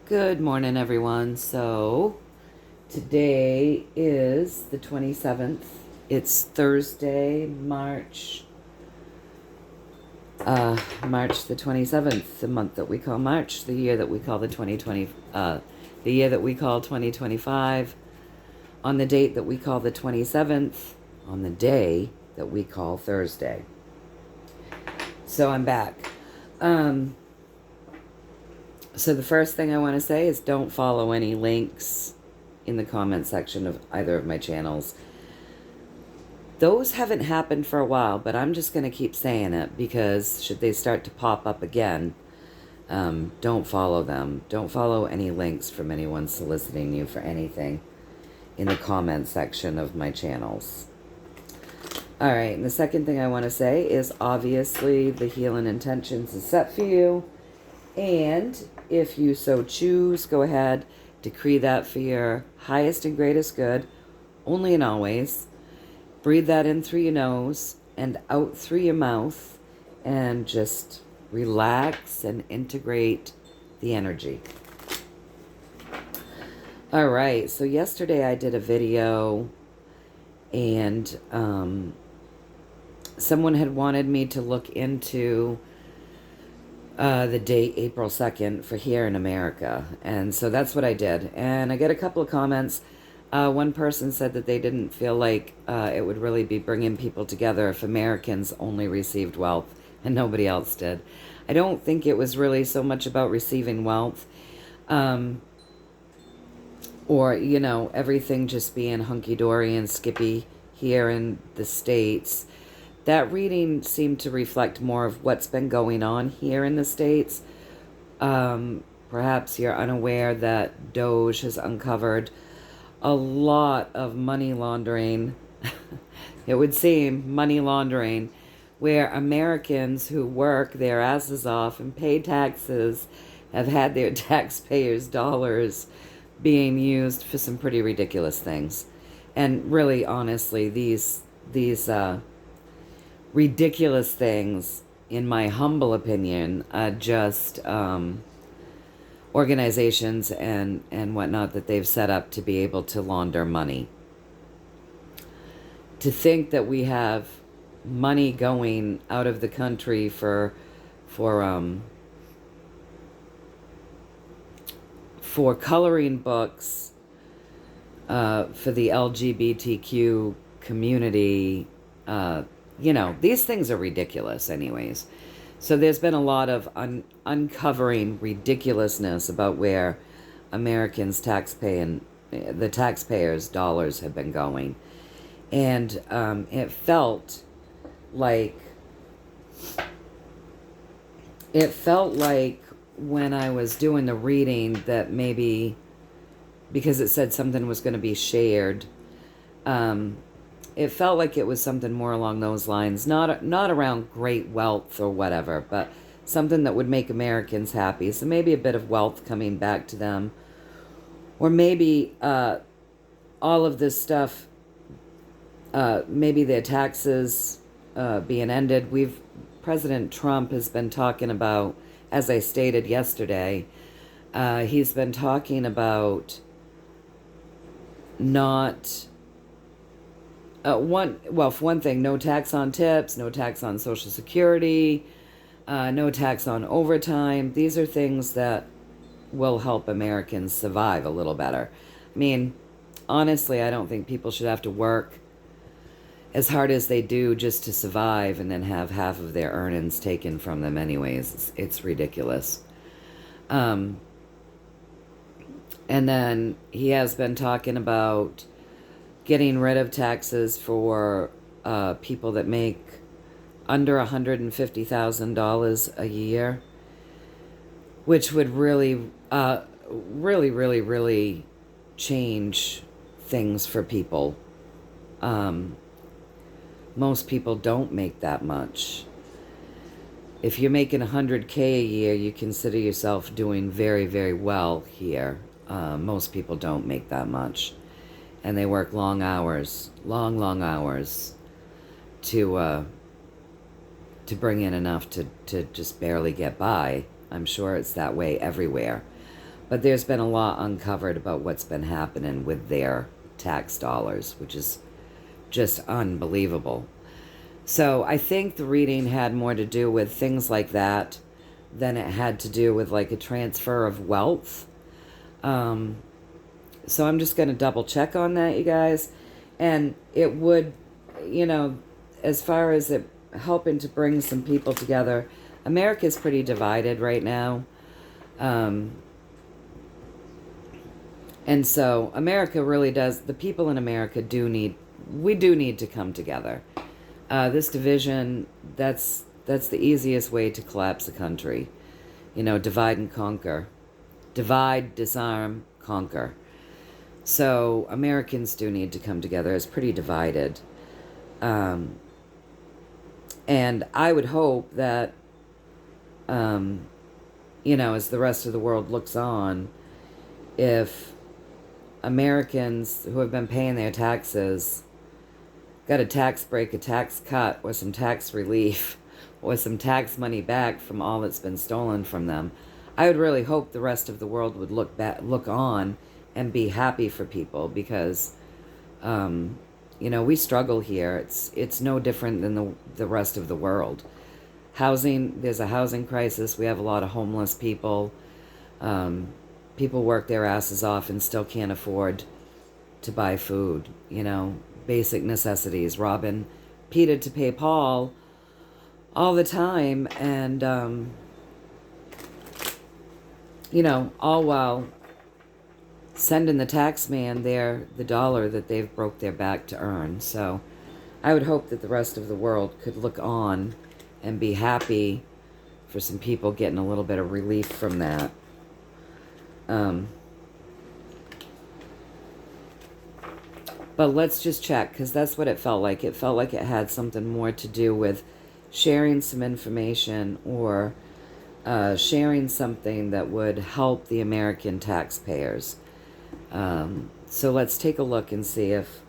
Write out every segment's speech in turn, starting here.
Good morning, everyone. So, today is the 27th. It's Thursday, March the 27th, the month that we call March, the year that we call the 2020, the year that we call 2025, on the date that we call the 27th, on the day that we call Thursday. So, I'm back. So the first thing I want to say is don't follow any links in the comment section of either of my channels. Those haven't happened for a while, but I'm just going to keep saying it because should they start to pop up again, don't follow them. Don't follow any links from anyone soliciting you for anything in the comment section of my channels. All right, and the second thing I want to say is obviously the Healing Intentions is set for you. And if you so choose, go ahead, decree that for your highest and greatest good, only and always. Breathe that in through your nose and out through your mouth, and just relax and integrate the energy. All right, so yesterday I did a video, and someone had wanted me to look into the date April 2nd for here in America. And so that's what I did. And I get a couple of comments. One person said that they didn't feel like it would really be bringing people together if Americans only received wealth and nobody else did. I don't think it was really so much about receiving wealth or, you know, everything just being hunky-dory and skippy here in the States. That reading seemed to reflect more of what's been going on here in the States. Perhaps you're unaware that Doge has uncovered a lot of money laundering. It would seem money laundering, where Americans who work their asses off and pay taxes have had their taxpayers' dollars being used for some pretty ridiculous things. And really, honestly, these ridiculous things, in my humble opinion, are just organizations and whatnot that they've set up to be able to launder money. To think that we have money going out of the country for coloring books for the LGBTQ community, you know, these things are ridiculous anyways. So there's been a lot of uncovering ridiculousness about where Americans the taxpayers' dollars have been going. And it felt like when I was doing the reading that maybe because it said something was going to be shared, it felt like it was something more along those lines, not around great wealth or whatever, but something that would make Americans happy. So maybe a bit of wealth coming back to them, or maybe all of this stuff, maybe their taxes being ended. President Trump has been talking about, as I stated yesterday, he's been talking about not... for one thing, no tax on tips, no tax on Social Security, no tax on overtime. These are things that will help Americans survive a little better. I mean, honestly, I don't think people should have to work as hard as they do just to survive and then have half of their earnings taken from them anyways. It's ridiculous. And then he has been talking about getting rid of taxes for people that make under $150,000 a year, which would really, really change things for people. Most people don't make that much. If you're making $100K a year, you consider yourself doing very, very well here. Most people don't make that much. And they work long hours, long hours to bring in enough to just barely get by. I'm sure it's that way everywhere. But there's been a lot uncovered about what's been happening with their tax dollars, which is just unbelievable. So I think the reading had more to do with things like that than it had to do with like a transfer of wealth. So I'm just going to double check on that, you guys. And it would, as far as it helping to bring some people together, America's pretty divided right now. And so America really does, the people in America we do need to come together. This division, that's the easiest way to collapse a country. Divide and conquer. Divide, disarm, conquer. So Americans do need to come together. It's pretty divided. And I would hope that, as the rest of the world looks on, if Americans who have been paying their taxes got a tax break, a tax cut, or some tax relief, or some tax money back from all that's been stolen from them, I would really hope the rest of the world would look on and be happy for people, because we struggle here. It's no different than the rest of the world. Housing, there's a housing crisis. We have a lot of homeless people. People work their asses off and still can't afford to buy food, basic necessities. Robbing Peter to pay Paul all the time, and, all while sending the tax man the dollar that they've broke their back to earn. So I would hope that the rest of the world could look on and be happy for some people getting a little bit of relief from that. But let's just check, because that's what it felt like. It felt like it had something more to do with sharing some information, or sharing something that would help the American taxpayers. So let's take a look and see if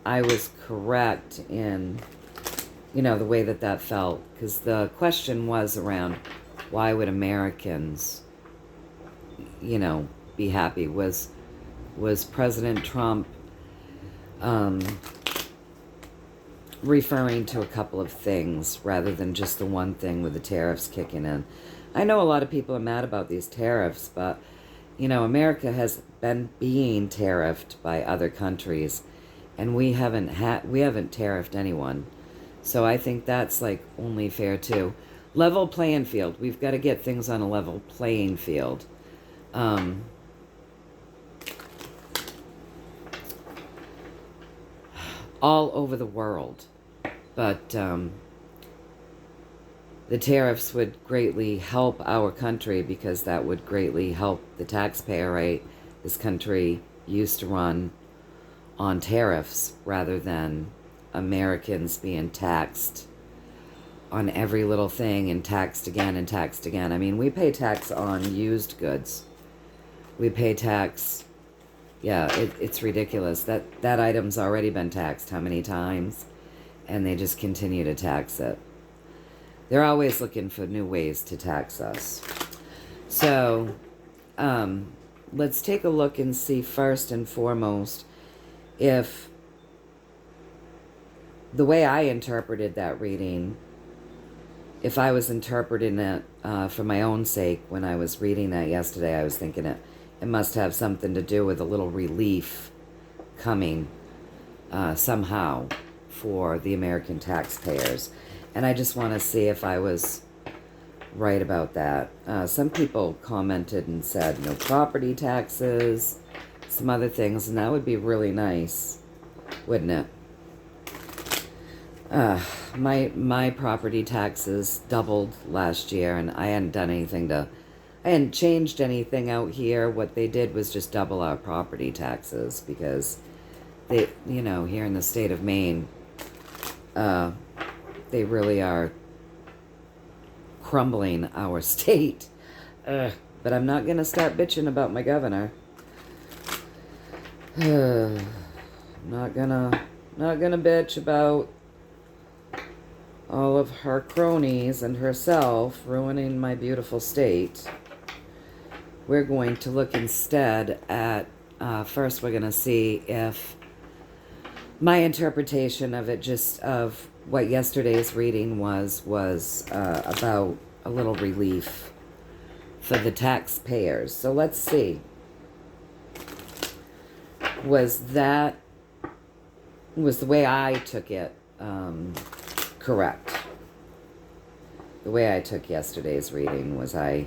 I was correct in, the way that felt. Because the question was around, why would Americans, be happy? Was President Trump referring to a couple of things rather than just the one thing with the tariffs kicking in? I know a lot of people are mad about these tariffs, but America has been being tariffed by other countries, and we haven't tariffed anyone. So I think that's like only fair too. Level playing field. We've got to get things on a level playing field. All over the world. But the tariffs would greatly help our country, because that would greatly help the taxpayer rate. This country used to run on tariffs rather than Americans being taxed on every little thing and taxed again and taxed again. I mean, we pay tax on used goods. We pay tax... Yeah, it's ridiculous. That item's already been taxed how many times? And they just continue to tax it. They're always looking for new ways to tax us. So, let's take a look and see first and foremost if the way I interpreted that reading, if I was interpreting it for my own sake when I was reading that yesterday, I was thinking it must have something to do with a little relief coming somehow for the American taxpayers. And I just want to see if I was right about that. Some people commented and said no property taxes, some other things, and that would be really nice, wouldn't it? My property taxes doubled last year, and I hadn't done anything I hadn't changed anything out here. What they did was just double our property taxes, because they, here in the state of Maine, they really are crumbling our state. But I'm not going to start bitching about my governor. Not gonna bitch about all of her cronies and herself ruining my beautiful state. we're going to look instead at, first we're going to see if my interpretation of it, just of what yesterday's reading was about a little relief for the taxpayers. So let's see. Was the way I took it correct? The way I took yesterday's reading, was I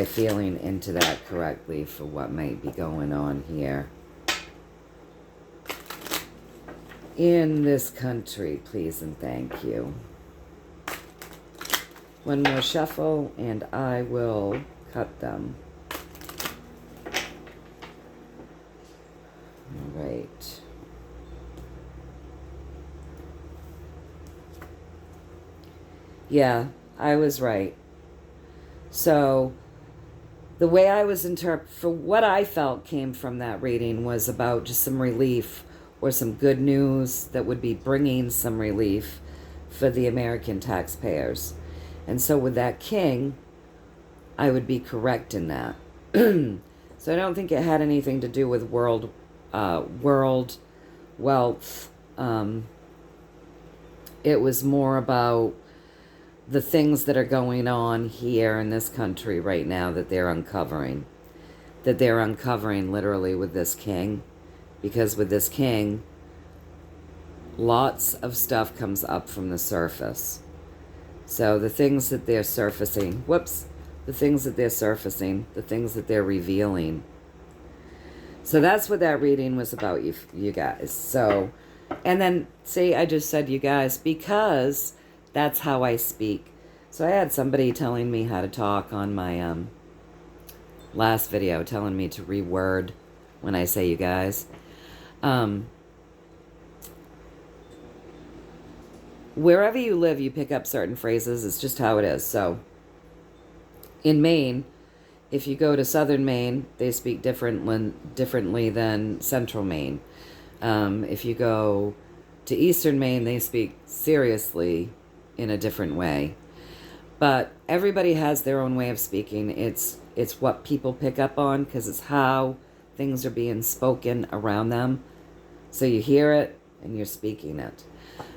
feeling into that correctly for what might be going on here in this country, please and thank you. One more shuffle and I will cut them. All right. Yeah, I was right. So the way I was for what I felt came from that reading was about just some relief or some good news that would be bringing some relief for the American taxpayers. And so with that king, I would be correct in that. So I don't think it had anything to do with world wealth. It was more about the things that are going on here in this country right now that they're uncovering. That they're uncovering literally with this king. Because with this king, lots of stuff comes up from the surface. So the things that they're surfacing, the things that they're surfacing, the things that they're revealing. So that's what that reading was about, you guys. So, and then, see, I just said you guys because that's how I speak. So I had somebody telling me how to talk on my last video, telling me to reword when I say you guys. Wherever you live, you pick up certain phrases. It's just how it is. So, in Maine, if you go to southern Maine, they speak differently than central Maine. If you go to eastern Maine, they speak seriously in a different way. But everybody has their own way of speaking. It's what people pick up on because it's how things are being spoken around them. So you hear it and you're speaking it.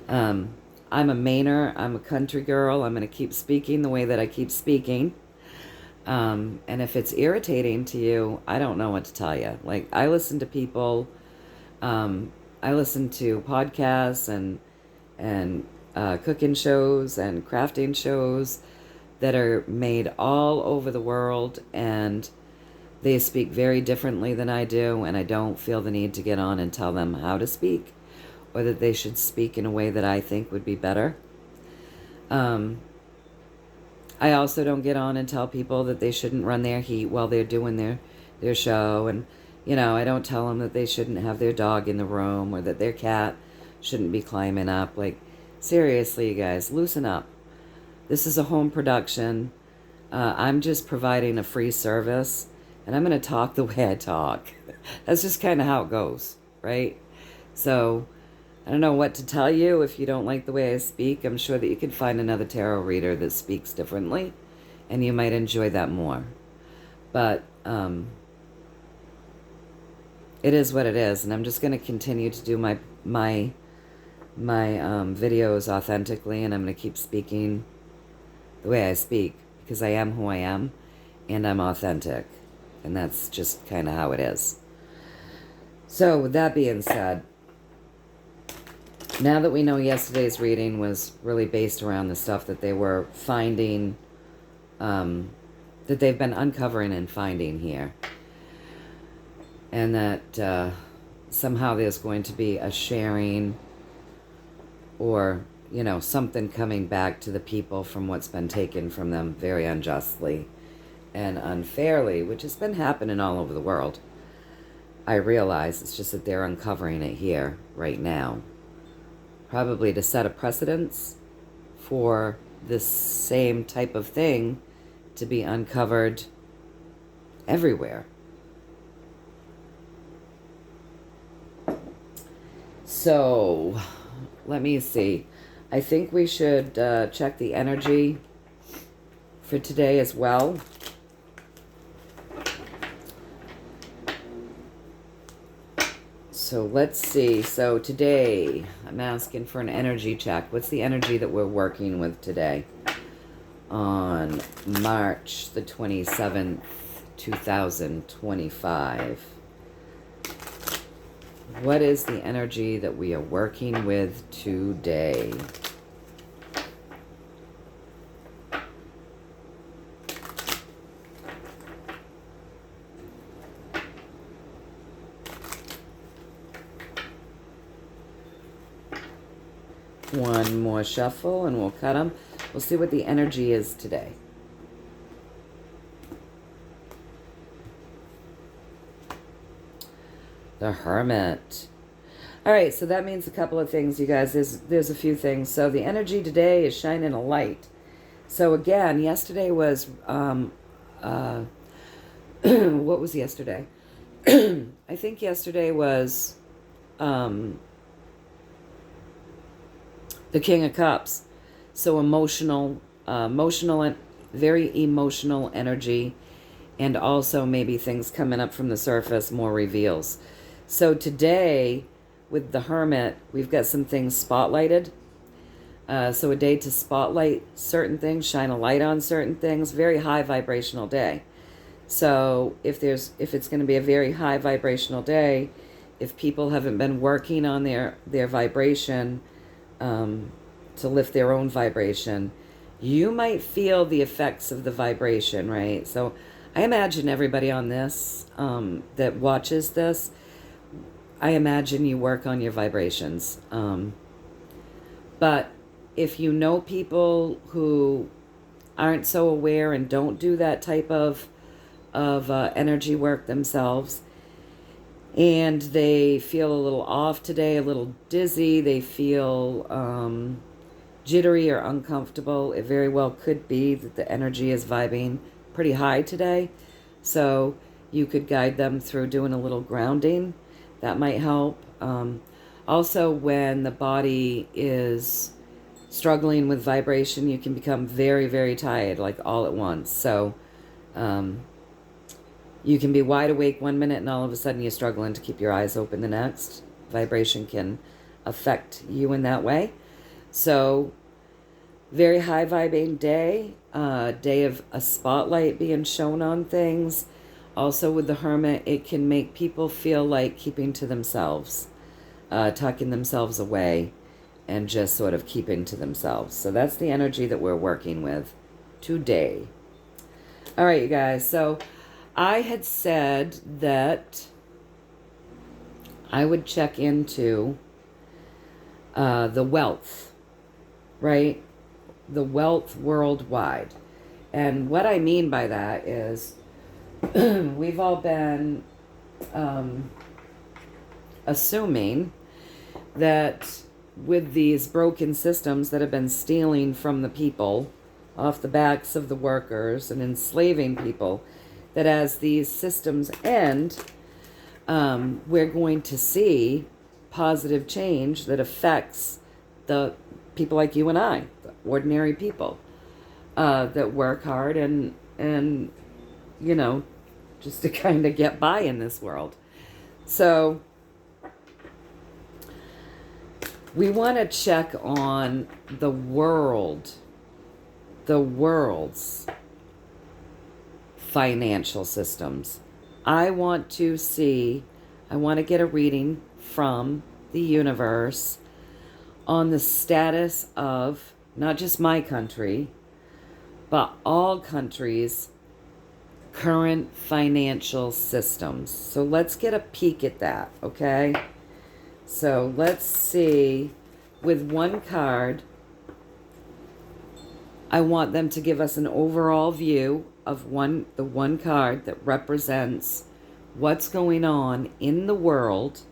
I'm a Mainer. I'm a country girl. I'm going to keep speaking the way that I keep speaking. And if it's irritating to you, I don't know what to tell you. Like, I listen to people, I listen to podcasts and cooking shows and crafting shows that are made all over the world, and they speak very differently than I do, and I don't feel the need to get on and tell them how to speak, or that they should speak in a way that I think would be better. I also don't get on and tell people that they shouldn't run their heat while they're doing their show. And, you know, I don't tell them that they shouldn't have their dog in the room or that their cat shouldn't be climbing up. Like, seriously, you guys, loosen up. This is a home production. I'm just providing a free service, and I'm going to talk the way I talk. That's just kind of how it goes, right? So I don't know what to tell you. If you don't like the way I speak, I'm sure that you can find another tarot reader that speaks differently, and you might enjoy that more. But it is what it is, and I'm just going to continue to do my videos authentically, and I'm going to keep speaking the way I speak because I am who I am, and I'm authentic, and that's just kind of how it is. So with that being said, now that we know yesterday's reading was really based around the stuff that they were finding, that they've been uncovering and finding here, and that somehow there's going to be a sharing or, you know, something coming back to the people from what's been taken from them very unjustly and unfairly, which has been happening all over the world. I realize it's just that they're uncovering it here right now. Probably to set a precedence for this same type of thing to be uncovered everywhere. So, let me see. I think we should check the energy for today as well. So let's see. So today, I'm asking for an energy check. What's the energy that we're working with today? On March the 27th, 2025. What is the energy that we are working with today? One more shuffle and we'll cut them. We'll see what the energy is today. The Hermit. All right, so that means a couple of things, you guys. There's a few things. So the energy today is shining a light. So again, yesterday was, what was yesterday? I think yesterday was the King of Cups. So emotional, very emotional energy, and also maybe things coming up from the surface, more reveals. So today, with the Hermit, we've got some things spotlighted. So a day to spotlight certain things, shine a light on certain things. Very high vibrational day. So if it's going to be a very high vibrational day, if people haven't been working on their vibration to lift their own vibration, you might feel the effects of the vibration, right? So I imagine everybody on this that watches this, I imagine you work on your vibrations. But if you know people who aren't so aware and don't do that type of energy work themselves, and they feel a little off today, a little dizzy, they feel jittery or uncomfortable, it very well could be that the energy is vibing pretty high today. So you could guide them through doing a little grounding. That might help. Also, when the body is struggling with vibration, you can become very, very tired, like all at once. So you can be wide awake one minute and all of a sudden you're struggling to keep your eyes open the next. Vibration can affect you in that way. So very high vibing day, day of a spotlight being shown on things. Also with the Hermit, it can make people feel like keeping to themselves, tucking themselves away, and just sort of keeping to themselves. So that's the energy that we're working with today. All right, you guys. So I had said that I would check into the wealth, right? The wealth worldwide. And what I mean by that is we've all been assuming that with these broken systems that have been stealing from the people off the backs of the workers and enslaving people, that as these systems end, we're going to see positive change that affects the people like you and I, the ordinary people that work hard and you know, just to kind of get by in this world. So we want to check on the world's financial systems. I want to get a reading from the universe on the status of not just my country, but all countries' current financial systems. So let's get a peek at that, okay? So let's see, with one card, I want them to give us an overall view of the one card that represents what's going on in the world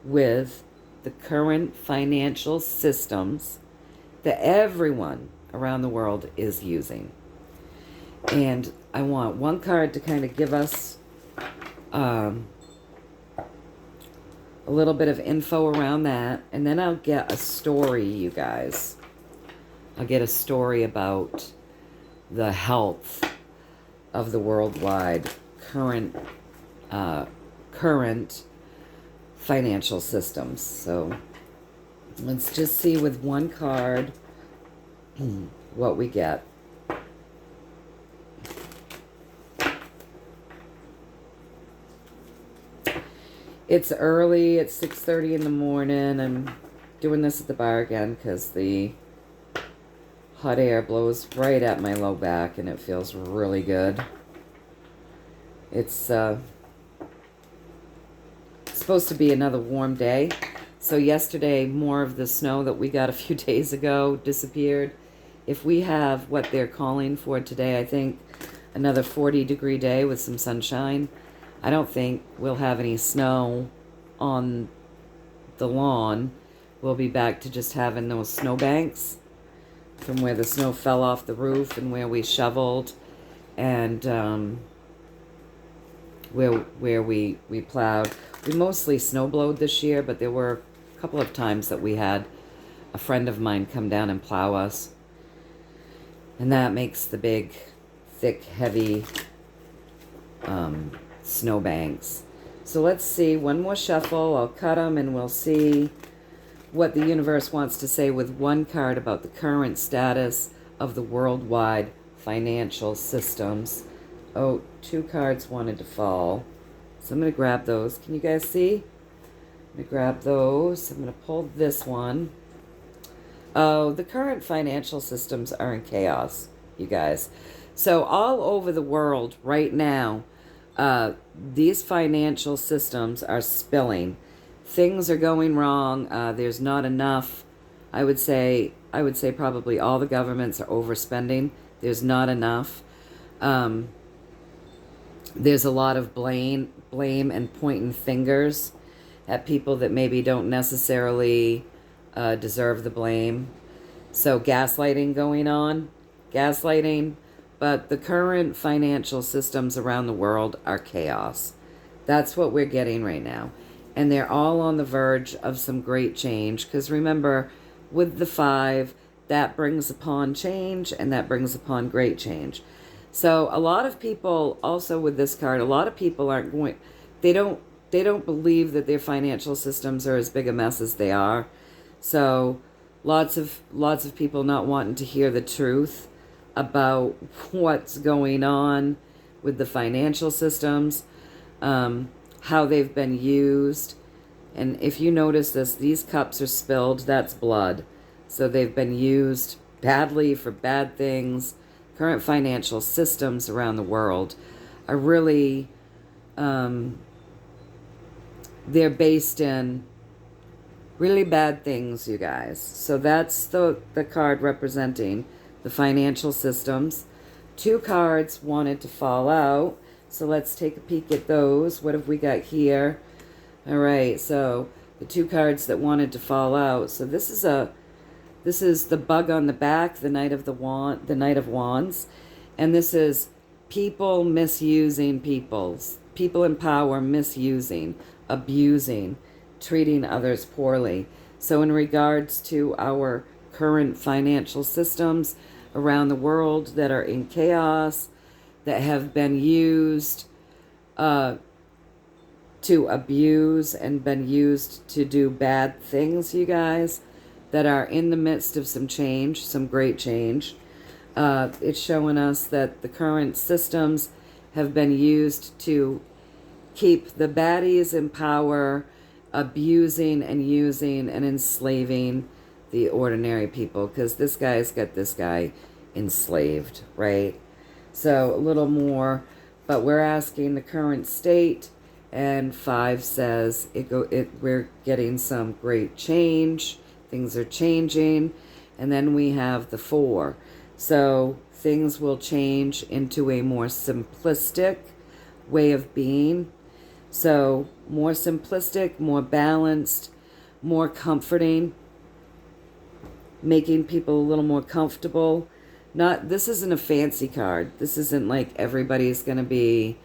with the current financial systems that everyone around the world is using. And I want one card to kind of give us a little bit of info around that. And then I'll get a story, you guys. I'll get a story about the health of the worldwide current financial systems. So let's just see with one card what we get. It's early, it's 6:30 in the morning. I'm doing this at the bar again because the hot air blows right at my low back and it feels really good. It's supposed to be another warm day. So yesterday, more of the snow that we got a few days ago disappeared. If we have what they're calling for today, I think another 40-degree day with some sunshine, I don't think we'll have any snow on the lawn. We'll be back to just having those snowbanks from where the snow fell off the roof and where we shoveled and where we plowed. We mostly snowblowed this year, but there were a couple of times that we had a friend of mine come down and plow us. And that makes the big, thick, heavy snowbanks. So let's see, one more shuffle. I'll cut them and we'll see what the universe wants to say with one card about the current status of the worldwide financial systems. Oh, 2 cards wanted to fall. So I'm going to grab those. Can you guys see? I'm going to grab those. I'm going to pull this one. Oh, the current financial systems are in chaos, you guys. So all over the world right now, these financial systems are spilling. Things are going wrong. There's not enough. I would say probably all the governments are overspending. There's not enough. There's a lot of blame and pointing fingers at people that maybe don't necessarily deserve the blame. So gaslighting going on. But the current financial systems around the world are chaos. That's what we're getting right now. And they're all on the verge of some great change. Because remember, with the 5, that brings upon change and that brings upon great change. So a lot of people, also with this card, a lot of people aren't going, they don't believe that their financial systems are as big a mess as they are. So lots of people not wanting to hear the truth about what's going on with the financial systems, how they've been used. And if you notice this, these cups are spilled, that's blood. So they've been used badly for bad things. Current financial systems around the world are really, they're based in really bad things, you guys. So that's the card representing the financial systems. 2 cards wanted to fall out. So let's take a peek at those. What have we got here? All right, so the 2 cards that wanted to fall out. So this is the bug on the back, the Knight of Wands, and this is people misusing people in power misusing, abusing, treating others poorly. So in regards to our current financial systems around the world that are in chaos, that have been used to abuse and been used to do bad things, you guys, that are in the midst of some change, some great change. It's showing us that the current systems have been used to keep the baddies in power, abusing and using and enslaving the ordinary people, because this guy's got this guy enslaved, right? So a little more, but we're asking the current state, and 5 says we're getting some great change. Things are changing. And then we have the 4. So things will change into a more simplistic way of being. So more simplistic, more balanced, more comforting, making people a little more comfortable. This isn't a fancy card. This isn't like everybody's going to be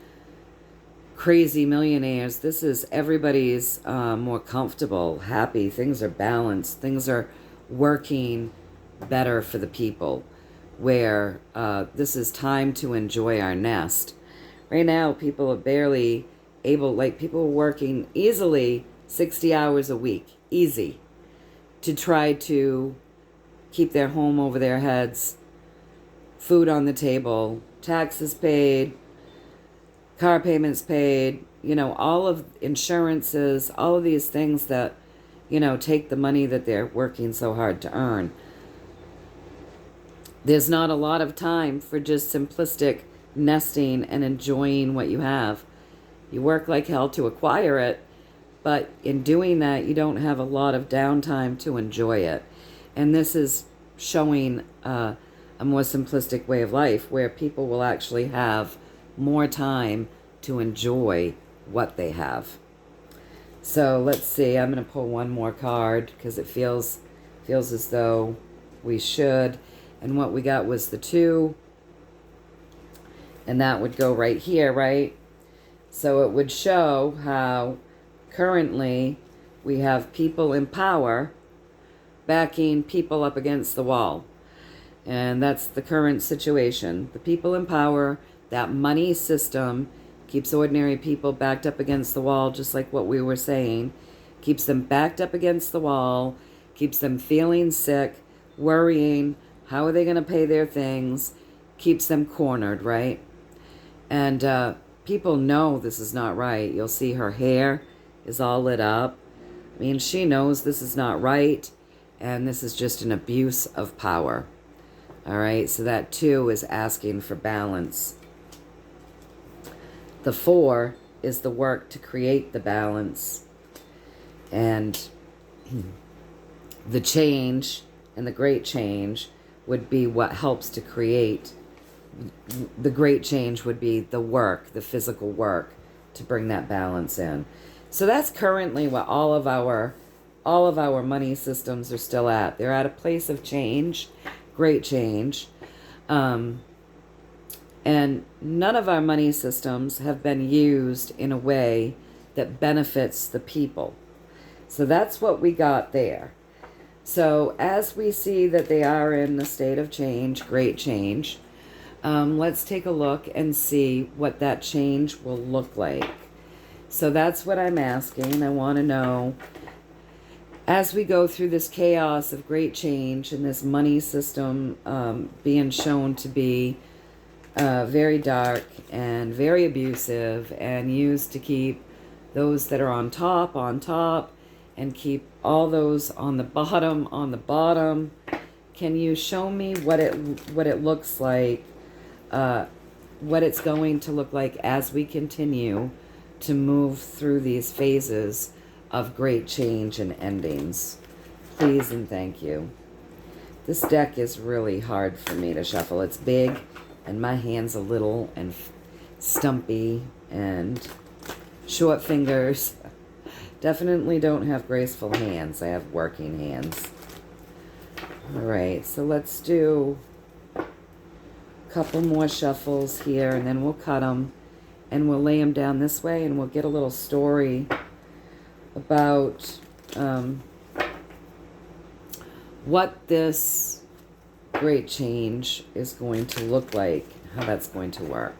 crazy millionaires. This is everybody's more comfortable, happy. Things are balanced. Things are working better for the people, where this is time to enjoy our nest. Right now, people are barely able, like people are working easily 60 hours a week, easy, to try to keep their home over their heads, food on the table, taxes paid, car payments paid, all of insurances, all of these things that, take the money that they're working so hard to earn. There's not a lot of time for just simplistic nesting and enjoying what you have. You work like hell to acquire it, but in doing that, you don't have a lot of downtime to enjoy it. And this is showing a more simplistic way of life where people will actually have more time to enjoy what they have. So let's see, I'm going to pull one more card because it feels as though we should. And what we got was the 2. And that would go right here, right? So it would show how currently we have people in power backing people up against the wall. And that's the current situation. The people in power, that money system, keeps ordinary people backed up against the wall, just like what we were saying. Keeps them backed up against the wall, keeps them feeling sick, worrying, how are they going to pay their things, keeps them cornered, right? And people know this is not right. You'll see her hair is all lit up. I mean, she knows this is not right, and this is just an abuse of power. All right, so that 2 is asking for balance. The 4 is the work to create the balance. And the change and the great change would be what helps to create. The great change would be the work, the physical work, to bring that balance in. So that's currently what all of our money systems are still at. They're at a place of change, great change. And none of our money systems have been used in a way that benefits the people. So that's what we got there. So as we see that they are in a state of change, great change, let's take a look and see what that change will look like. So that's what I'm asking. I want to know, as we go through this chaos of great change and this money system being shown to be very dark and very abusive and used to keep those that are on top and keep all those on the bottom. Can you show me what it looks like, what it's going to look like as we continue to move through these phases of great change and endings? Please and thank you. This deck is really hard for me to shuffle. It's big and my hand's a little and stumpy and short fingers. Definitely don't have graceful hands. I have working hands. All right, so let's do a couple more shuffles here, and then we'll cut them, and we'll lay them down this way, and we'll get a little story about what this great change is going to look like, how that's going to work.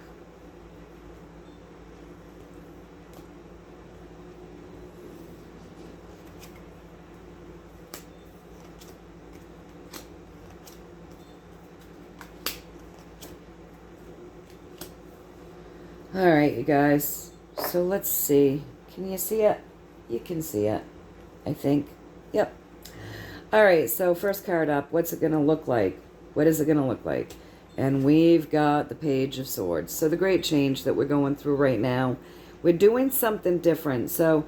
All right, you guys. So let's see. Can you see it? You can see it, I think. Yep. All right, so first card up, what's it going to look like? What is it going to look like? And we've got the Page of Swords. So the great change that we're going through right now, we're doing something different. So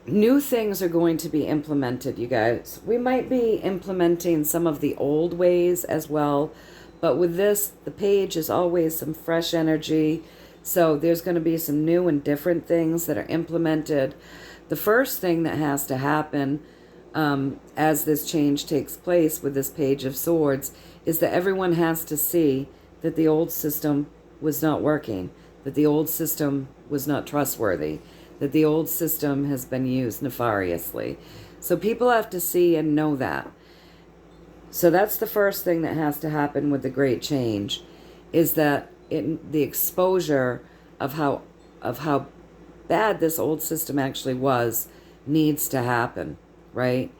new things are going to be implemented, you guys. We might be implementing some of the old ways as well. But with this, the page is always some fresh energy. So there's going to be some new and different things that are implemented. The first thing that has to happen as this change takes place with this Page of Swords is that everyone has to see that the old system was not working, that the old system was not trustworthy, that the old system has been used nefariously. So people have to see and know that. So that's the first thing that has to happen with the great change, is that the exposure of how bad this old system actually was needs to happen, right?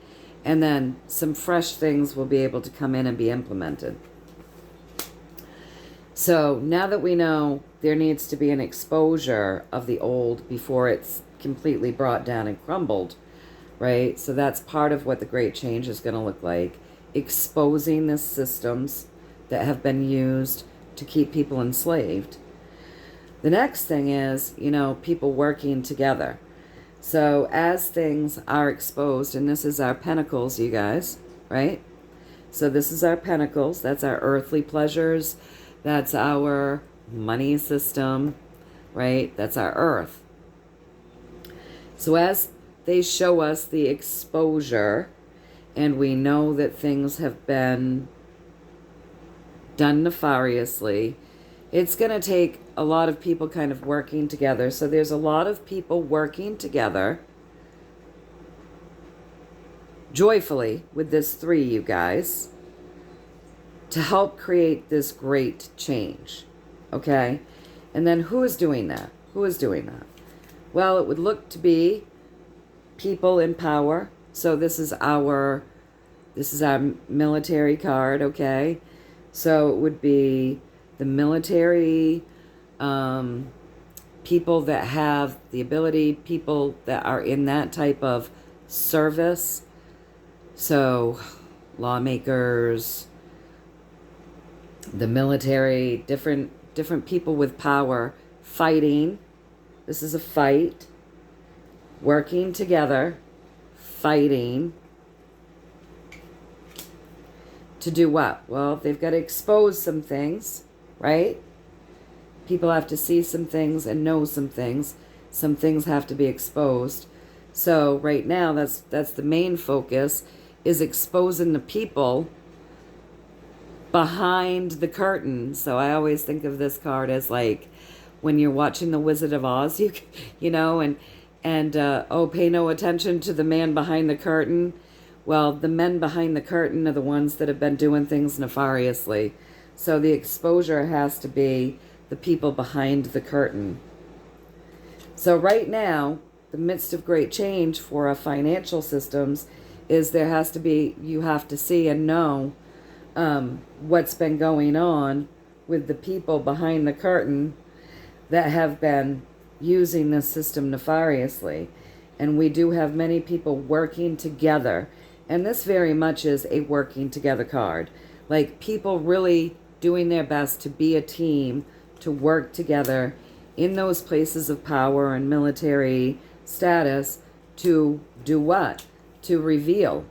And then some fresh things will be able to come in and be implemented. So now that we know there needs to be an exposure of the old before it's completely brought down and crumbled, right? So that's part of what the great change is going to look like. Exposing the systems that have been used to keep people enslaved. The next thing is, people working together. So as things are exposed, and this is our pentacles, you guys, right? So this is our pentacles. That's our earthly pleasures. That's our money system, right? That's our earth. So as they show us the exposure, and we know that things have been done nefariously, it's going to take a lot of people kind of working together. So there's a lot of people working together joyfully with this 3, you guys, to help create this great change. Okay? And then who is doing that? Who is doing that? Well, it would look to be people in power. So this is our military card, okay? So it would be the military, people that have the ability, people that are in that type of service. So lawmakers, the military, different people with power fighting. This is a fight. Working together, fighting. To do what? Well, they've got to expose some things, right? People have to see some things and know some things. Some things have to be exposed. So right now, that's the main focus, is exposing the people behind the curtain. So I always think of this card as like when you're watching The Wizard of Oz, and pay no attention to the man behind the curtain. Well, the men behind the curtain are the ones that have been doing things nefariously. So the exposure has to be the people behind the curtain. So right now, the midst of great change for our financial systems is you have to see and know what's been going on with the people behind the curtain that have been using this system nefariously. And we do have many people working together. And this very much is a working together card. Like people really doing their best to be a team, to work together in those places of power and military status to do what? To reveal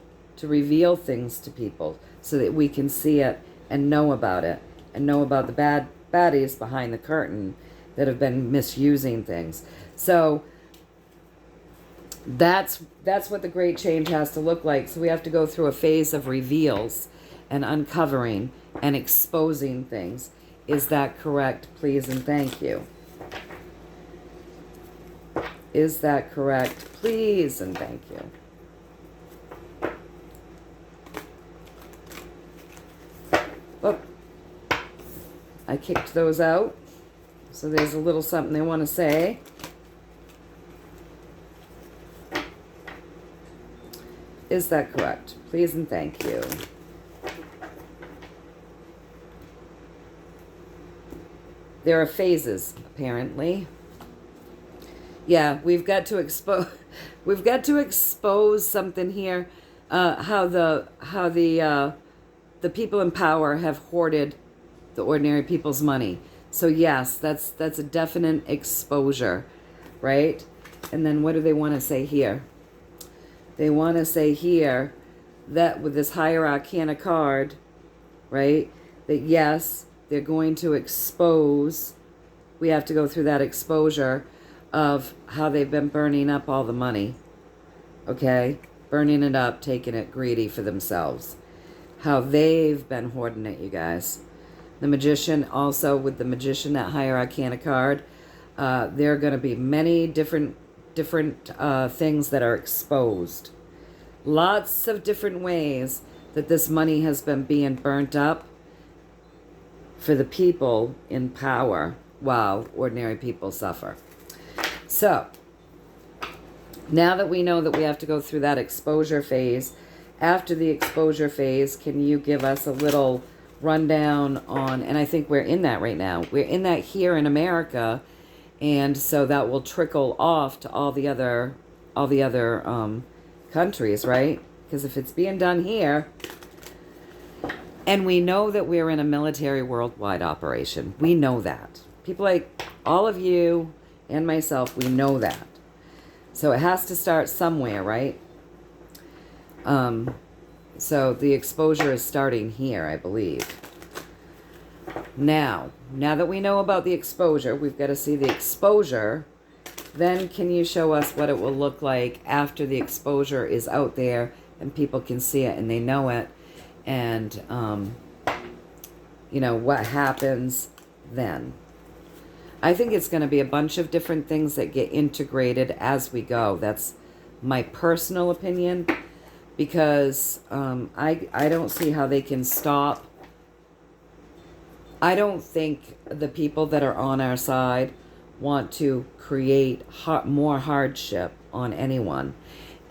things to people so that we can see it and know about it and know about the baddies behind the curtain that have been misusing things. So that's what the great change has to look like. So we have to go through a phase of reveals and uncovering and exposing things. Is that correct? Please and thank you. Is that correct? Please and thank you. Oh, I kicked those out. So there's a little something they want to say. Is that correct? Please and thank you. There are phases, apparently. Yeah, we've got to expose something here. How the people in power have hoarded the ordinary people's money. So yes, that's a definite exposure, right? And then what do they want to say here? They want to say here that with this higher arcana card, right, that yes, they're going to expose, we have to go through that exposure of how they've been burning up all the money, okay? Burning it up, taking it greedy for themselves. How they've been hoarding it, you guys. The Magician, also with the Magician, that higher arcana card, there are going to be many different things that are exposed. Lots of different ways that this money has been being burnt up for the people in power while ordinary people suffer. So, Now that we know that we have to go through that exposure phase, after the exposure phase, can you give us a little rundown on, and I think we're in that right now. We're in that here in America, and so that will trickle off to all the other countries, right? Because if it's being done here, and we know that we're in a military worldwide operation. We know that. People like all of you and myself, we know that. So it has to start somewhere, right? So the exposure is starting here, I believe. Now that we know about the exposure, we've got to see the exposure. Then can you show us what it will look like after the exposure is out there and people can see it and they know it? And, you know, what happens then? I think it's going to be a bunch of different things that get integrated as we go. That's my personal opinion, because I don't see how they can stop. I don't think the people that are on our side want to create more hardship on anyone.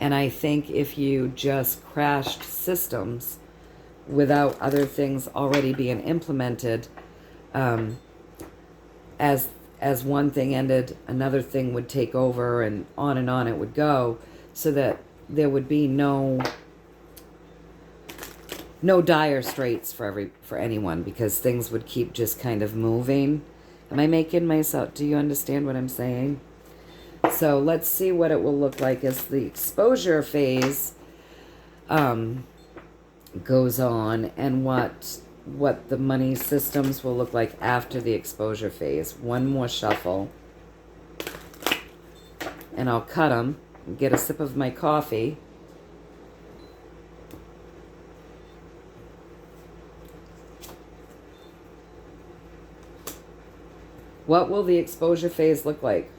And I think if you just crashed systems without other things already being implemented, as one thing ended, another thing would take over, and on it would go, so that there would be no dire straits for anyone, because things would keep just kind of moving. Am I making myself, do you understand what I'm saying? So let's see what it will look like as the exposure phase goes on, and what the money systems will look like after the exposure phase. One more shuffle, and I'll cut them and get a sip of my coffee. What will the exposure phase look like?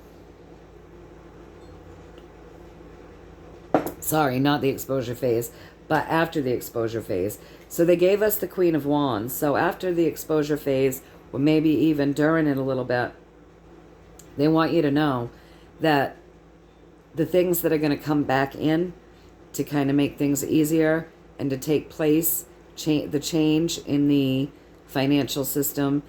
Sorry, not the exposure phase, but after the exposure phase. So they gave us the Queen of Wands. So after the exposure phase, or maybe even during it a little bit, they want you to know that the things that are going to come back in to kind of make things easier and to take place, the change in the financial system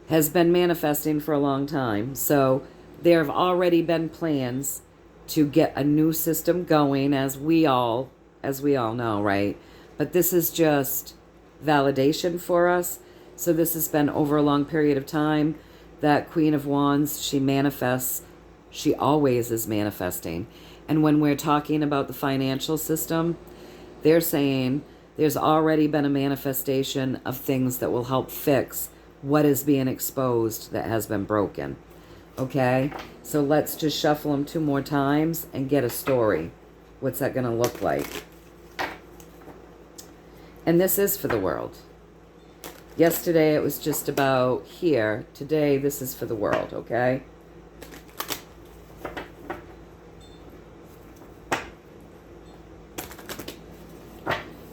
has been manifesting for a long time. So there have already been plans to get a new system going, as we all know, right? But this is just validation for us. So this has been over a long period of time. That Queen of Wands, she manifests. She always is manifesting. And when we're talking about the financial system, they're saying there's already been a manifestation of things that will help fix what is being exposed that has been broken. Okay? So let's just shuffle them 2 more times and get a story. What's that going to look like? And this is for the world. Yesterday it was just about here. Today this is for the world, okay?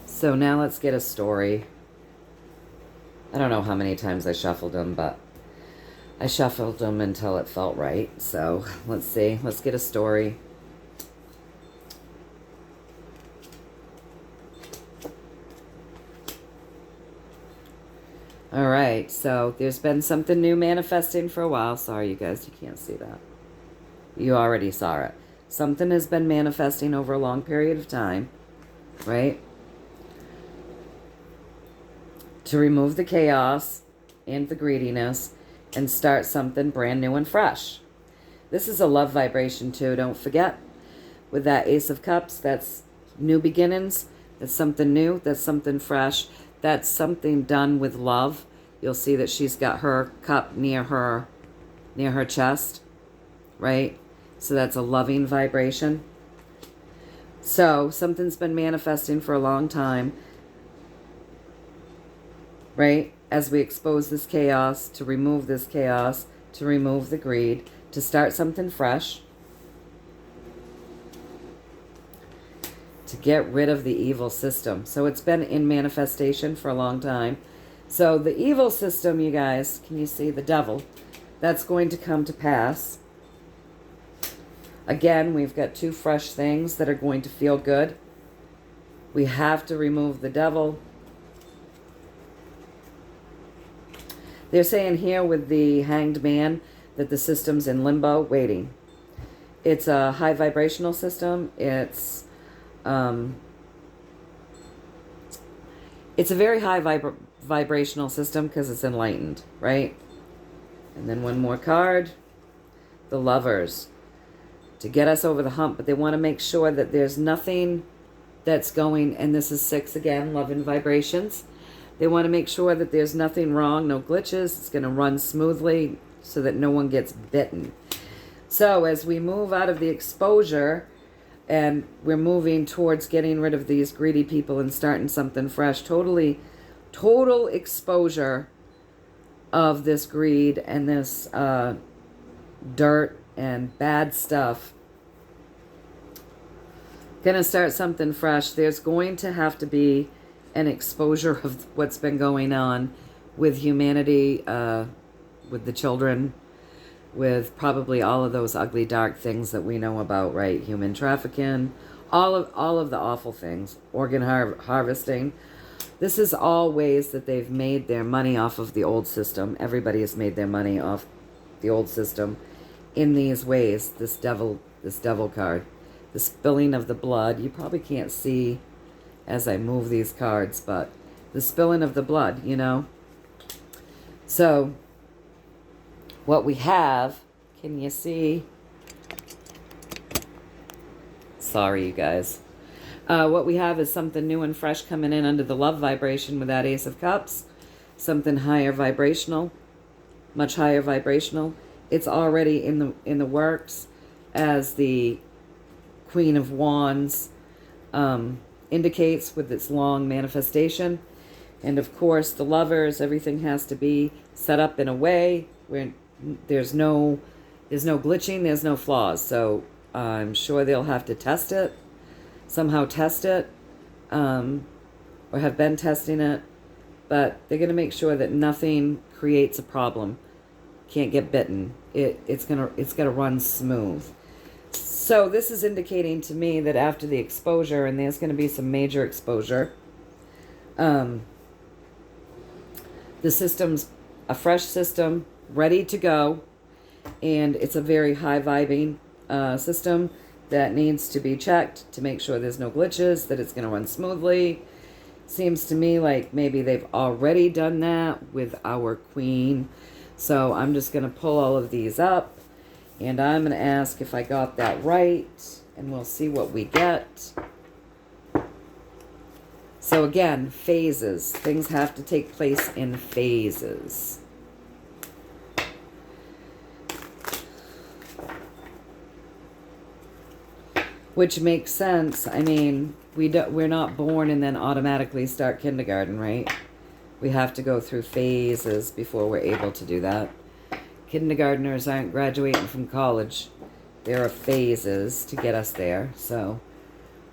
So now let's get a story. I don't know how many times I shuffled them, but I shuffled them until it felt right. So let's see. Let's get a story. All right. So there's been something new manifesting for a while. Sorry, you guys, you can't see that. You already saw it. Something has been manifesting over a long period of time, right? To remove the chaos and the greediness and start something brand new and fresh. This is a love vibration too, don't forget. With that Ace of Cups, that's new beginnings. That's something new. That's something fresh. That's something done with love. You'll see that she's got her cup near her chest, right? So that's a loving vibration. So something's been manifesting for a long time, right? As we expose this chaos, to remove this chaos, to remove the greed, to start something fresh, to get rid of the evil system. So it's been in manifestation for a long time. So the evil system, you guys, can you see the devil? That's going to come to pass. Again, we've got 2 fresh things that are going to feel good. We have to remove the devil. They're saying here with the Hanged Man that the system's in limbo, waiting. It's a high vibrational system. It's a very high vibrational system because it's enlightened, right? And then one more card, the Lovers, to get us over the hump. But they want to make sure that there's nothing that's going, and this is 6 again, love and vibrations. They want to make sure that there's nothing wrong, no glitches. It's going to run smoothly so that no one gets bitten. So as we move out of the exposure and we're moving towards getting rid of these greedy people and starting something fresh, total exposure of this greed and this dirt and bad stuff. Gonna start something fresh. There's going to have to be an exposure of what's been going on with humanity, with the children, with probably all of those ugly, dark things that we know about, right? Human trafficking, all of the awful things, organ harvesting. This is all ways that they've made their money off of the old system. Everybody has made their money off the old system in these ways. This devil card, the spilling of the blood. You probably can't see as I move these cards, but the spilling of the blood, you know. So what we have, can you see? Sorry, you guys. What we have is something new and fresh coming in under the love vibration with that Ace of Cups. Something higher vibrational, much higher vibrational. It's already in the works, as the Queen of Wands indicates with its long manifestation. And of course, the Lovers, everything has to be set up in a way where there's no glitching, there's no flaws. So I'm sure they'll have to test it, somehow test it, or have been testing it. But they're going to make sure that nothing creates a problem, can't get bitten. It's gonna run smooth. So this is indicating to me that after the exposure, and there's going to be some major exposure, the system's a fresh system, ready to go, and it's a very high vibing system that needs to be checked to make sure there's no glitches, that it's going to run smoothly. Seems to me like maybe they've already done that with our Queen. So I'm just going to pull all of these up, and I'm going to ask if I got that right, and we'll see what we get. So again, phases. Things have to take place in phases. Which makes sense. I mean, we're not born and then automatically start kindergarten, right? We have to go through phases before we're able to do that. Kindergartners aren't graduating from college. There are phases to get us there. So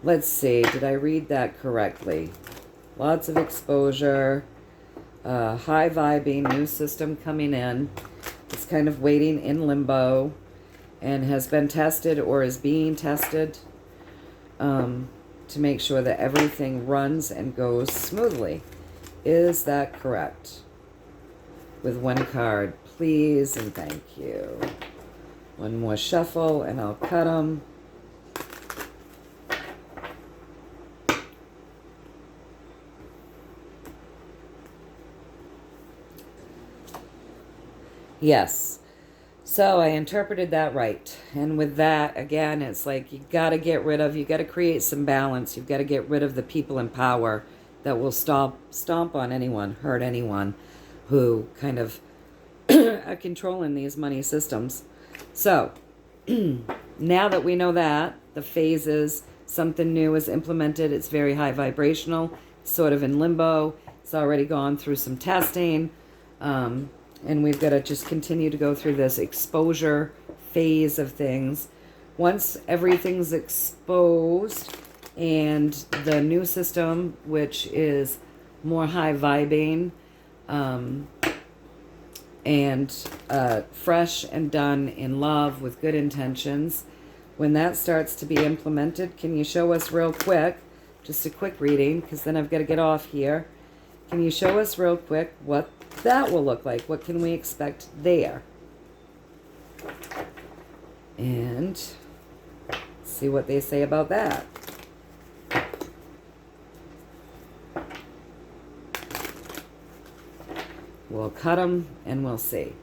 let's see. Did I read that correctly? Lots of exposure. High vibing. New system coming in. It's kind of waiting in limbo. And has been tested or is being tested. To make sure that everything runs and goes smoothly. Is that correct? With one card, please and thank you. One more shuffle and I'll cut them. Yes. So I interpreted that right. And with that, again, it's like you got to get rid of, you got to create some balance. You've got to get rid of the people in power that will stomp on anyone, hurt anyone who kind of are controlling these money systems. So now that we know that, the phases, something new is implemented. It's very high vibrational, sort of in limbo. It's already gone through some testing. And we've got to just continue to go through this exposure phase of things. Once everything's exposed and the new system, which is more high vibing and fresh and done in love with good intentions, when that starts to be implemented, can you show us real quick, just a quick reading, because then I've got to get off here. Can you show us real quick what that will look like? What can we expect there? And see what they say about that. We'll cut them and we'll see.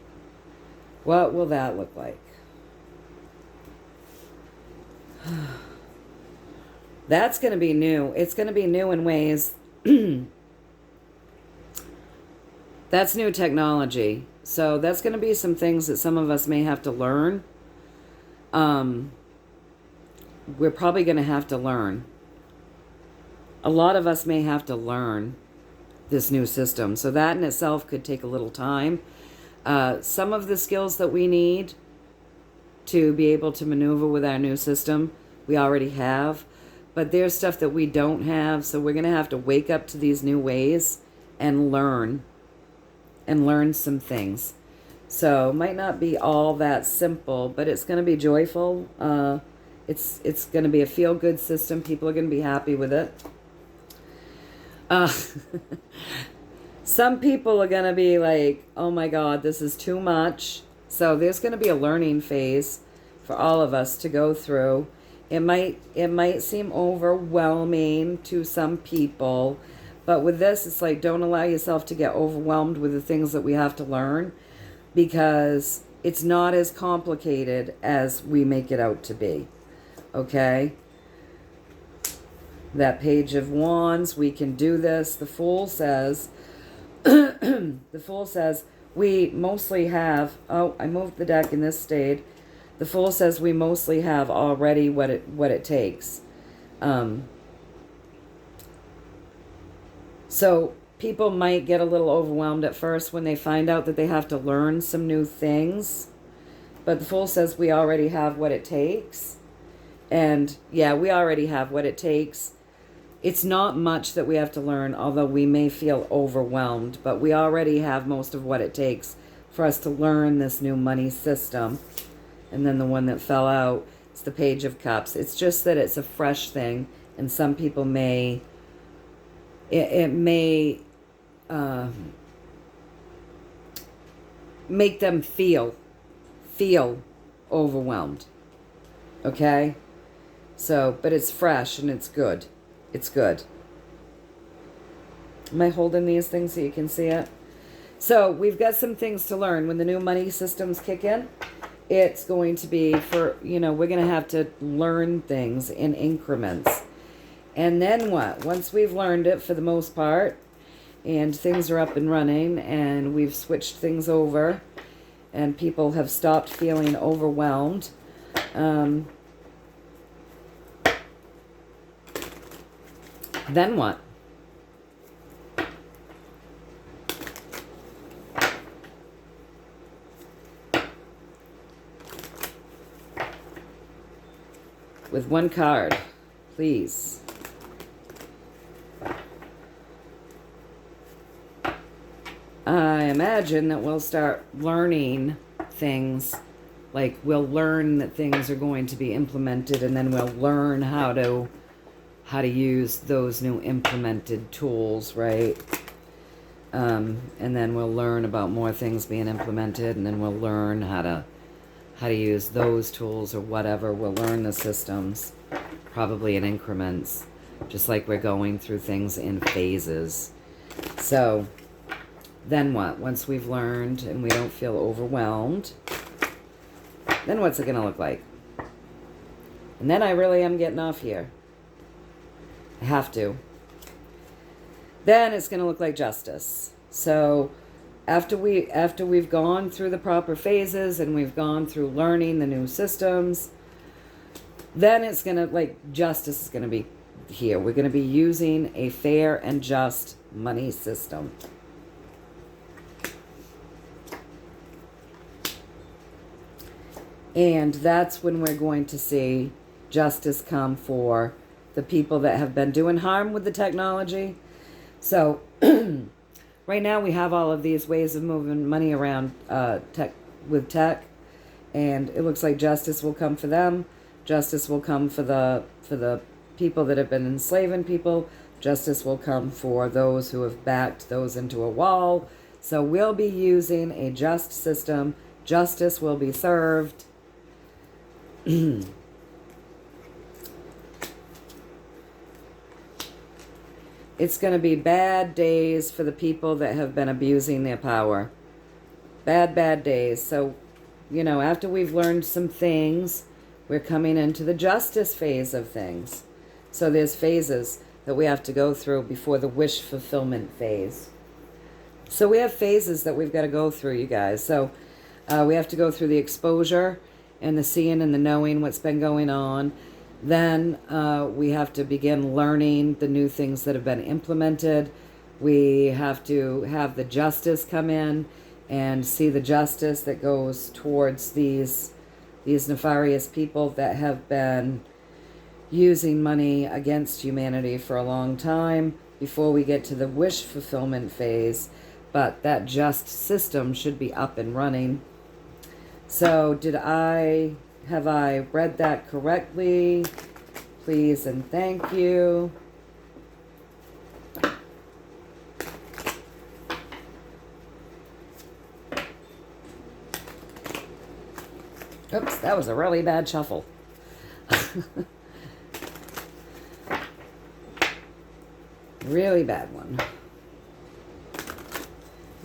What will that look like? That's going to be new. It's going to be new in ways. That's new technology. So that's going to be some things that some of us may have to learn. We're probably going to have to learn. A lot of us may have to learn this new system. So that in itself could take a little time. Some of the skills that we need to be able to maneuver with our new system, we already have. But there's stuff that we don't have. So we're going to have to wake up to these new ways and learn some things. So it might not be all that simple, but it's going to be joyful. It's going to be a feel-good system. People are going to be happy with it. Some people are going to be like, oh my God, this is too much. So there's going to be a learning phase for all of us to go through. It might seem overwhelming to some people, but with this, it's like, don't allow yourself to get overwhelmed with the things that we have to learn, because it's not as complicated as we make it out to be. Okay? That Page of Wands, we can do this. The Fool says, we mostly have, oh, I moved the deck and this stayed. The Fool says we mostly have already what it takes. So people might get a little overwhelmed at first when they find out that they have to learn some new things. But the Fool says we already have what it takes. And yeah, we already have what it takes. It's not much that we have to learn, although we may feel overwhelmed. But we already have most of what it takes for us to learn this new money system. And then the one that fell out is the Page of Cups. It's just that it's a fresh thing. And some people may... It may make them feel overwhelmed. Okay? So, but it's fresh and it's good. It's good. Am I holding these things so you can see it? So, we've got some things to learn. When the new money systems kick in, it's going to be for, we're going to have to learn things in increments. And then what? Once we've learned it for the most part, and things are up and running, and we've switched things over, and people have stopped feeling overwhelmed, then what? With one card, please. I imagine that we'll start learning things, like we'll learn that things are going to be implemented, and then we'll learn how to use those new implemented tools, right? And then we'll learn about more things being implemented, and then we'll learn how to use those tools or whatever. We'll learn the systems, probably in increments, just like we're going through things in phases. So then what? Once we've learned and we don't feel overwhelmed, then what's it going to look like? And then I really am getting off here. I have to. Then it's going to look like justice. So after we've gone through the proper phases and we've gone through learning the new systems, then it's going to, like, justice is going to be here. We're going to be using a fair and just money system. And that's when we're going to see justice come for the people that have been doing harm with the technology. So right now we have all of these ways of moving money around with tech, and it looks like justice will come for them. Justice will come for the people that have been enslaving people. Justice will come for those who have backed those into a wall. So we'll be using a just system. Justice will be served. It's going to be bad days for the people that have been abusing their power. Bad, bad days. So, you know, after we've learned some things, we're coming into the justice phase of things. So there's phases that we have to go through before the wish fulfillment phase. So we have phases that we've got to go through, you guys. So we have to go through the exposure and the seeing and the knowing what's been going on. Then we have to begin learning the new things that have been implemented. We have to have the justice come in and see the justice that goes towards these nefarious people that have been using money against humanity for a long time before we get to the wish fulfillment phase. But that just system should be up and running. So have I read that correctly? Please and thank you. Oops, that was a really bad shuffle. Really bad one.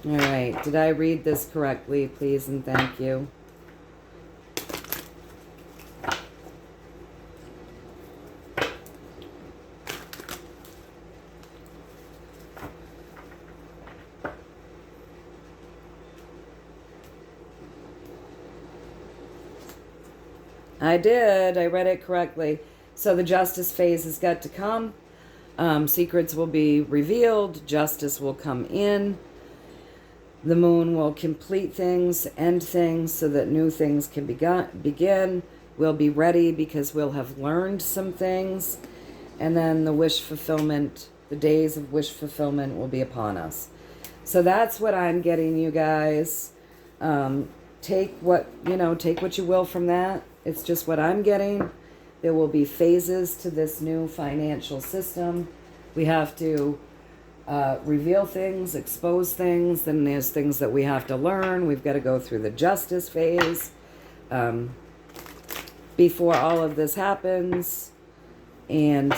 All right, did I read this correctly? Please and thank you. I did. I read it correctly. So the justice phase has got to come. Secrets will be revealed. Justice will come in. The moon will complete things, end things, so that new things can begin. We'll be ready because we'll have learned some things. And then the wish fulfillment, the days of wish fulfillment will be upon us. So that's what I'm getting, you guys. Take what you will from that. It's just what I'm getting. There will be phases to this new financial system. We have to reveal things, expose things. Then there's things that we have to learn. We've got to go through the justice phase before all of this happens. And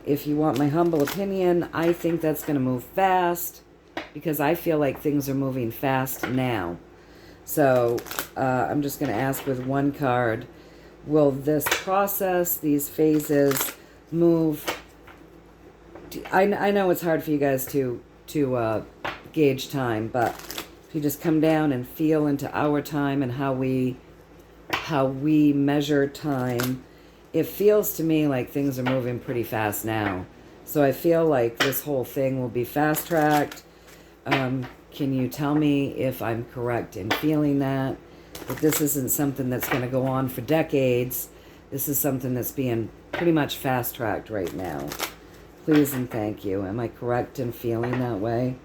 if you want my humble opinion, I think that's going to move fast because I feel like things are moving fast now. So I'm just going to ask with one card, will this process, these phases, move? I know it's hard for you guys to gauge time, but if you just come down and feel into our time and how we measure time, it feels to me like things are moving pretty fast now. So I feel like this whole thing will be fast-tracked. Can you tell me if I'm correct in feeling that this isn't something that's going to go on for decades? This is something that's being pretty much fast-tracked right now. Please and thank you. Am I correct in feeling that way?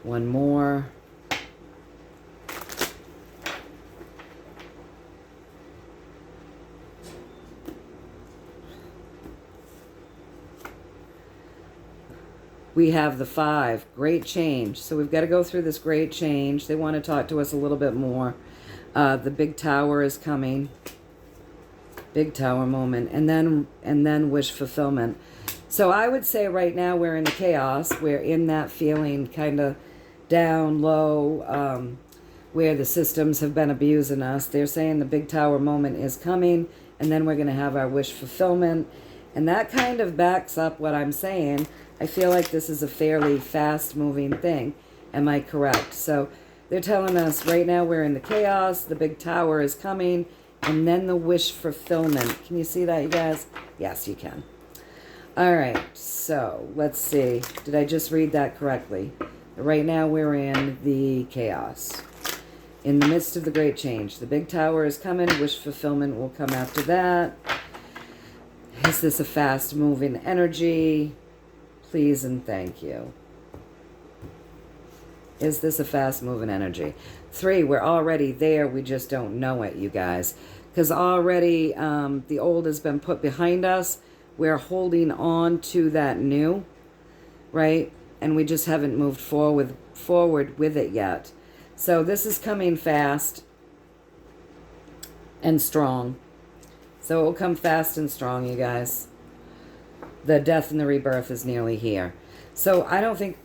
One more. We have the 5, great change. So we've got to go through this great change. They want to talk to us a little bit more. The big tower is coming. Big tower moment. And then wish fulfillment. So I would say right now we're in the chaos. We're in that feeling kind of down low where the systems have been abusing us. They're saying the big tower moment is coming. And then we're going to have our wish fulfillment. And that kind of backs up what I'm saying. I feel like this is a fairly fast-moving thing. Am I correct? So they're telling us right now we're in the chaos, the big tower is coming, and then the wish fulfillment. Can you see that, you guys? Yes, you can. All right, so let's see. Did I just read that correctly? Right now we're in the chaos. In the midst of the great change. The big tower is coming. Wish fulfillment will come after that. Is this a fast-moving energy? Please and thank you. Is this a fast-moving energy? 3, we're already there. We just don't know it, you guys. Because already the old has been put behind us. We're holding on to that new, right? And we just haven't moved forward with it yet. So this is coming fast and strong. So it will come fast and strong, you guys. The death and the rebirth is nearly here. So I don't think,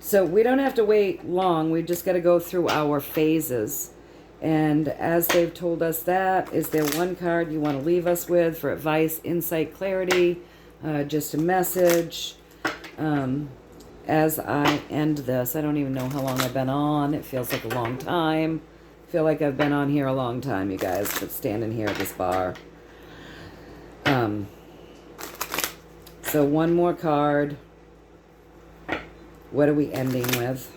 so we don't have to wait long. We just got to go through our phases. And as they've told us that, is there one card you want to leave us with for advice, insight, clarity? Just a message. As I end this, I don't even know how long I've been on. It feels like a long time. I feel like I've been on here a long time, you guys, but standing here at this bar. So one more card. What are we ending with?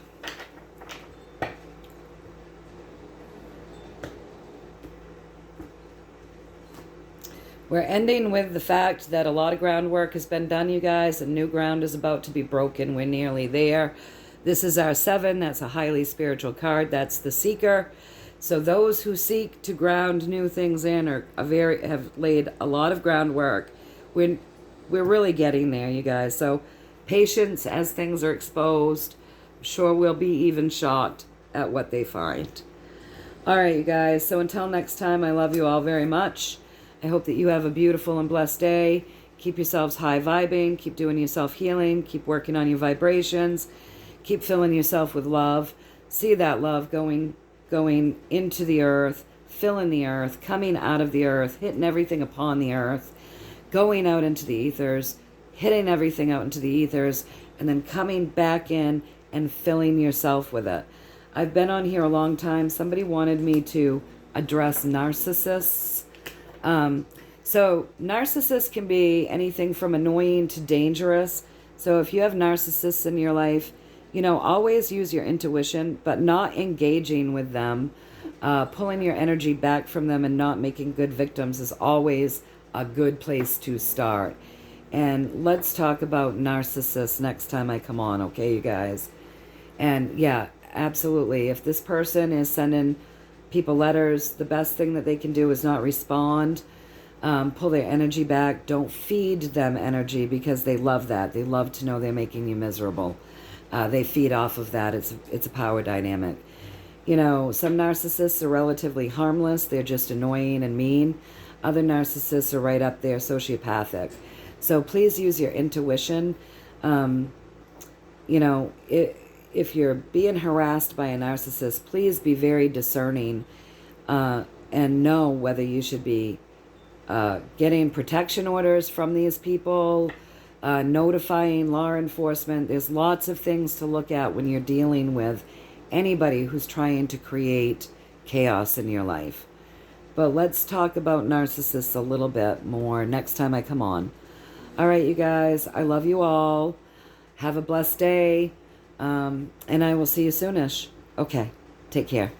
We're ending with the fact that a lot of groundwork has been done, you guys, and new ground is about to be broken. We're nearly there. This is our 7. That's a highly spiritual card. That's the seeker. So those who seek to ground new things in have laid a lot of groundwork. We're really getting there, you guys. So patience as things are exposed. I'm sure we'll be even shocked at what they find. All right, you guys. So until next time, I love you all very much. I hope that you have a beautiful and blessed day. Keep yourselves high vibing. Keep doing your self-healing. Keep working on your vibrations. Keep filling yourself with love. See that love going into the earth, filling the earth, coming out of the earth, hitting everything upon the earth, going out into the ethers, hitting everything out into the ethers, and then coming back in and filling yourself with it. I've been on here a long time. Somebody wanted me to address narcissists. So narcissists can be anything from annoying to dangerous. So if you have narcissists in your life, always use your intuition, but not engaging with them. Pulling your energy back from them and not making good victims is always a good place to start. And let's talk about narcissists next time I come on, okay, you guys? And yeah, absolutely. If this person is sending people letters, the best thing that they can do is not respond. Pull their energy back. Don't feed them energy because they love that. They love to know they're making you miserable. They feed off of that. It's a power dynamic. Some narcissists are relatively harmless. They're just annoying and mean. Other narcissists are right up there, sociopathic. So please use your intuition. If you're being harassed by a narcissist, please be very discerning and know whether you should be getting protection orders from these people, notifying law enforcement. There's lots of things to look at when you're dealing with anybody who's trying to create chaos in your life. But let's talk about narcissists a little bit more next time I come on. All right, you guys, I love you all. Have a blessed day. And I will see you soonish. Okay, take care.